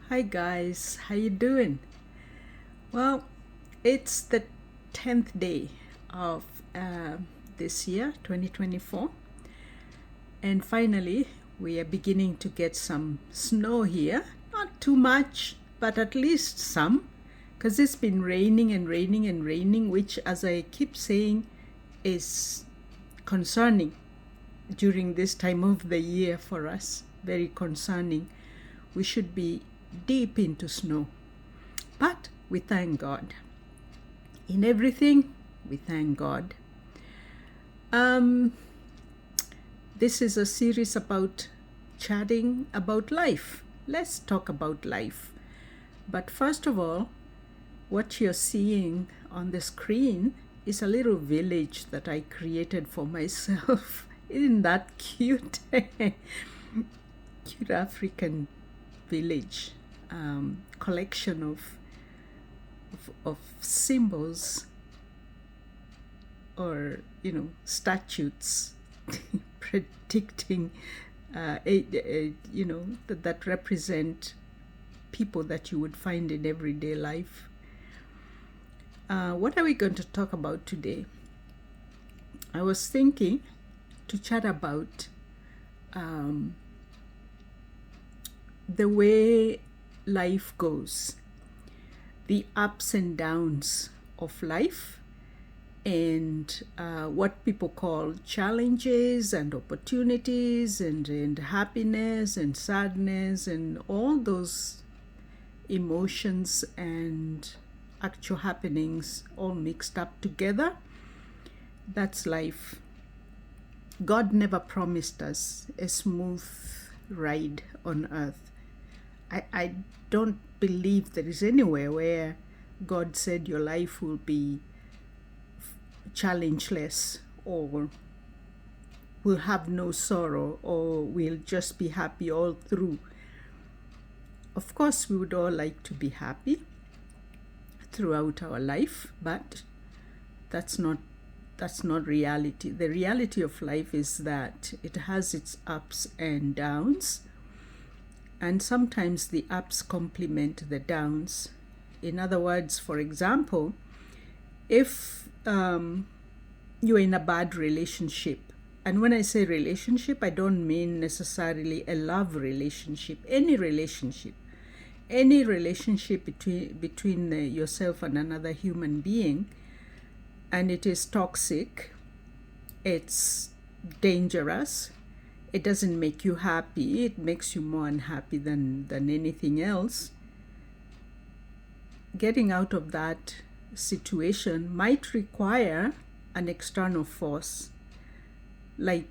Hi guys, how you doing? Well, it's the 10th day of this year, 2024, and finally we are beginning to get some snow here. Not too much, but at least some, because it's been raining and raining and raining, which, as I keep saying, is concerning during this time of the year for us. Very concerning. We should be deep into snow. But we thank God. In everything, we thank God. This is a series about chatting about life. Let's talk about life. But first of all, what you're seeing on the screen is a little village that I created for myself. Isn't that cute? Cute African village. Collection of symbols or statutes predicting that represent people that you would find in everyday life. What are we going to talk about today? I was thinking to chat about the way life goes, the ups and downs of life, and what people call challenges and opportunities and happiness and sadness and all those emotions and actual happenings all mixed up together. That's life. God never promised us a smooth ride on earth. I don't believe there is anywhere where God said your life will be challengeless or will have no sorrow or will just be happy all through. Of course, we would all like to be happy throughout our life, but that's not reality. The reality of life is that it has its ups and downs. And sometimes the ups complement the downs. In other words, for example, if you're in a bad relationship, and when I say relationship, I don't mean necessarily a love relationship, any relationship between yourself and another human being, and it is toxic, it's dangerous, it doesn't make you happy, it makes you more unhappy than anything else. Getting out of that situation might require an external force. Like,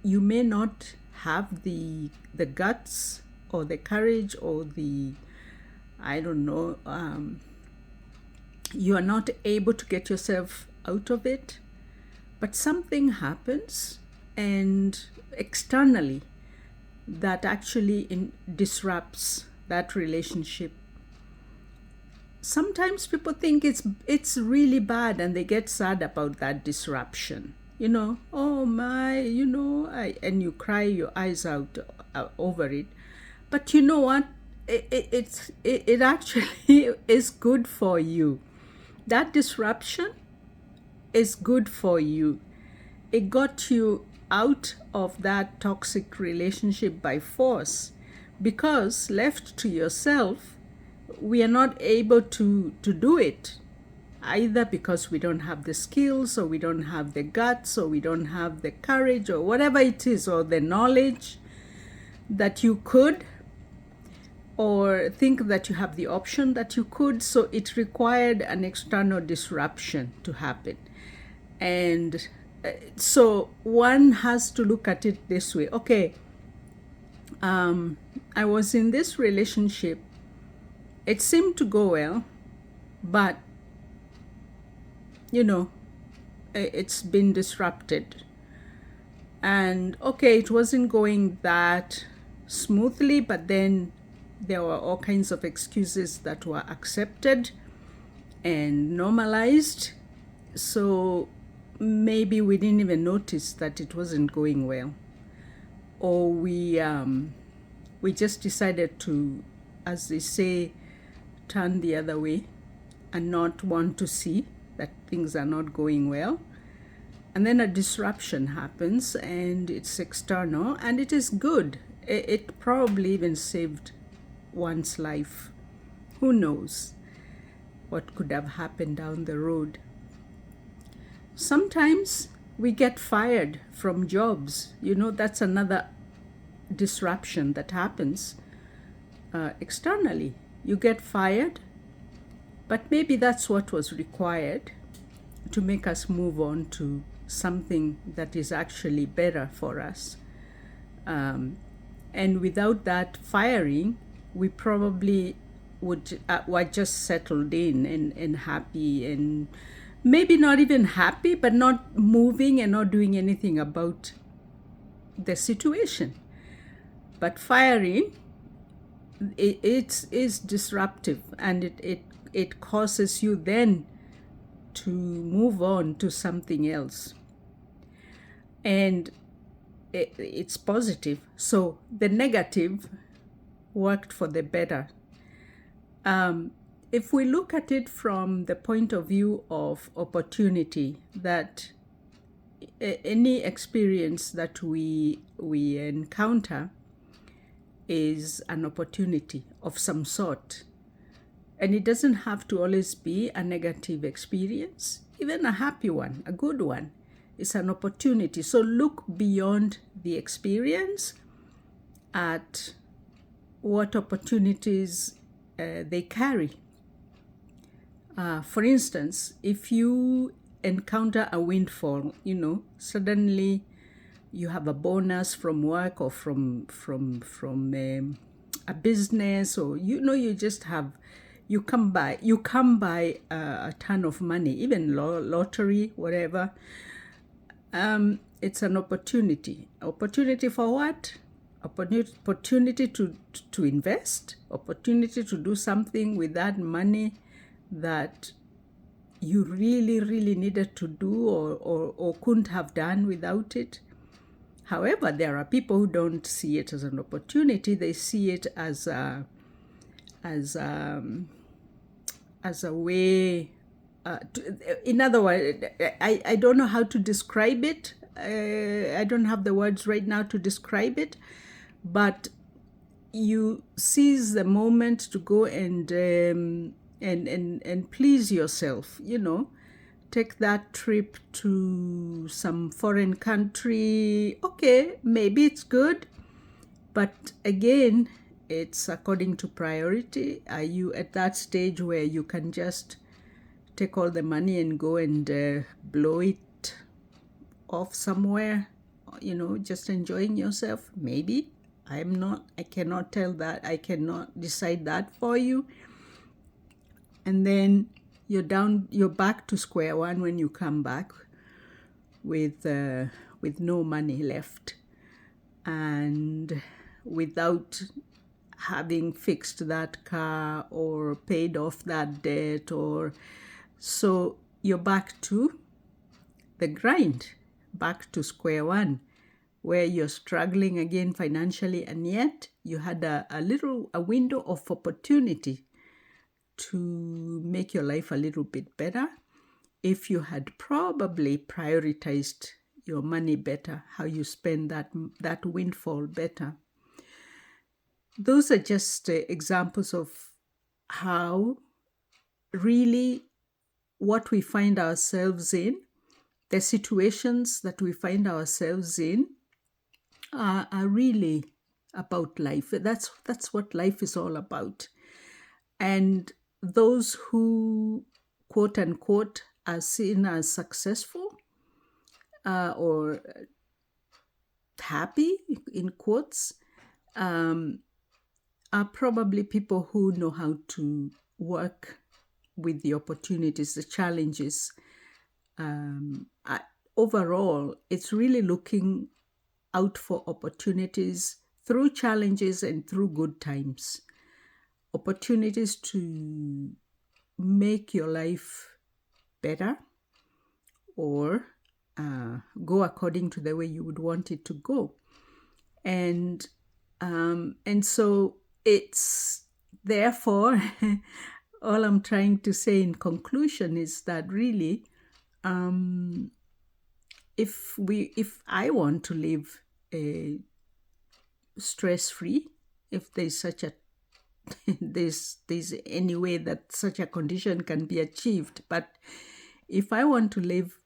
you may not have the guts or the courage or the, you are not able to get yourself out of it, but something happens and externally that actually disrupts that relationship. Sometimes people think it's really bad and they get sad about that disruption. Oh my, and you cry your eyes out over it. But you know what? It actually is good for you. That disruption is good for you. It got you out of that toxic relationship by force, because left to yourself, we are not able to do it, either because we don't have the skills or we don't have the guts or we don't have the courage or whatever it is, or the knowledge that you could, or think that you have the option that you could. So it required an external disruption to happen. And so one has to look at it this way. Okay, I was in this relationship. It seemed to go well, but, it's been disrupted. And okay, it wasn't going that smoothly, but then there were all kinds of excuses that were accepted and normalized. So maybe we didn't even notice that it wasn't going well, or we just decided to as they say, turn the other way and not want to see that things are not going well. And then a disruption happens and it's external and it is good. It probably even saved one's life. Who knows what could have happened down the road? Sometimes we get fired from jobs. That's another disruption that happens externally. You get fired, but maybe that's what was required to make us move on to something that is actually better for us. And without that firing, we probably were just settled in and happy, and maybe not even happy, but not moving and not doing anything about the situation. But firing, it is disruptive, and it causes you then to move on to something else. And it's positive. So the negative worked for the better. If we look at it from the point of view of opportunity, that any experience that we encounter is an opportunity of some sort. And it doesn't have to always be a negative experience, even a happy one, a good one. It's an opportunity. So look beyond the experience at what opportunities they carry. For instance, if you encounter a windfall, suddenly you have a bonus from work or from a business, or you just have, you come by a ton of money, even lottery, whatever. It's an opportunity. Opportunity for what? Opportunity to invest, opportunity to do something with that money that you really, really needed to do or couldn't have done without it. However, there are people who don't see it as an opportunity. They see it as a way. In other words, I don't know how to describe it. I don't have the words right now to describe it, but you seize the moment to go and please yourself. Take that trip to some foreign country. Okay, maybe it's good, but again, it's according to priority. Are you at that stage where you can just take all the money and go and blow it off somewhere, just enjoying yourself? Maybe. I'm not. I cannot tell that. I cannot decide that for you. And then you're back to square one when you come back with no money left and without having fixed that car or paid off that debt, or so you're back to the grind, back to square one, where you're struggling again financially, and yet you had a window of opportunity to make your life a little bit better if you had probably prioritized your money better, how you spend that windfall better. Those are just examples of how really what we find ourselves in, the situations that we find ourselves in, are really about life. That's what life is all about. And those who, quote unquote, are seen as successful or happy, in quotes, are probably people who know how to work with the opportunities, the challenges. Overall, it's really looking out for opportunities through challenges and through good times. Opportunities to make your life better or go according to the way you would want it to go. And so it's therefore, all I'm trying to say in conclusion is that really, um, if I want to live stress free, if there's such a there's any way that such a condition can be achieved, but if I want to live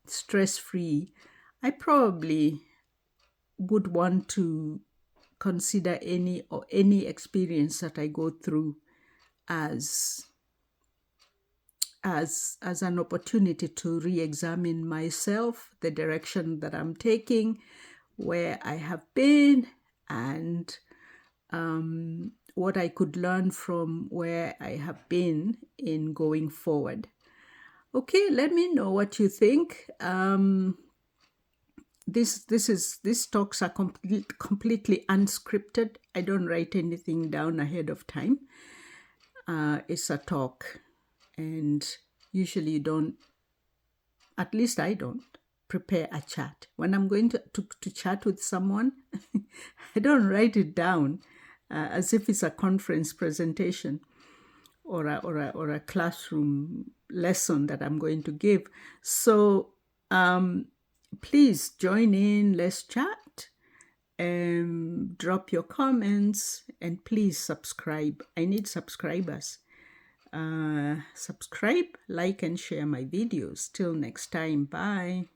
stress free, I probably would want to consider any experience that I go through as as an opportunity to re-examine myself, the direction that I'm taking, where I have been, and what I could learn from where I have been in going forward. Okay, let me know what you think. These talks are completely unscripted. I don't write anything down ahead of time. It's a talk, and usually you don't, at least I don't, prepare a chat. When I'm going to chat with someone, I don't write it down as if it's a conference presentation or a classroom lesson that I'm going to give. So please join in, let's chat, drop your comments, and please subscribe. I need subscribers. Subscribe, like, and share my videos. Till next time, bye.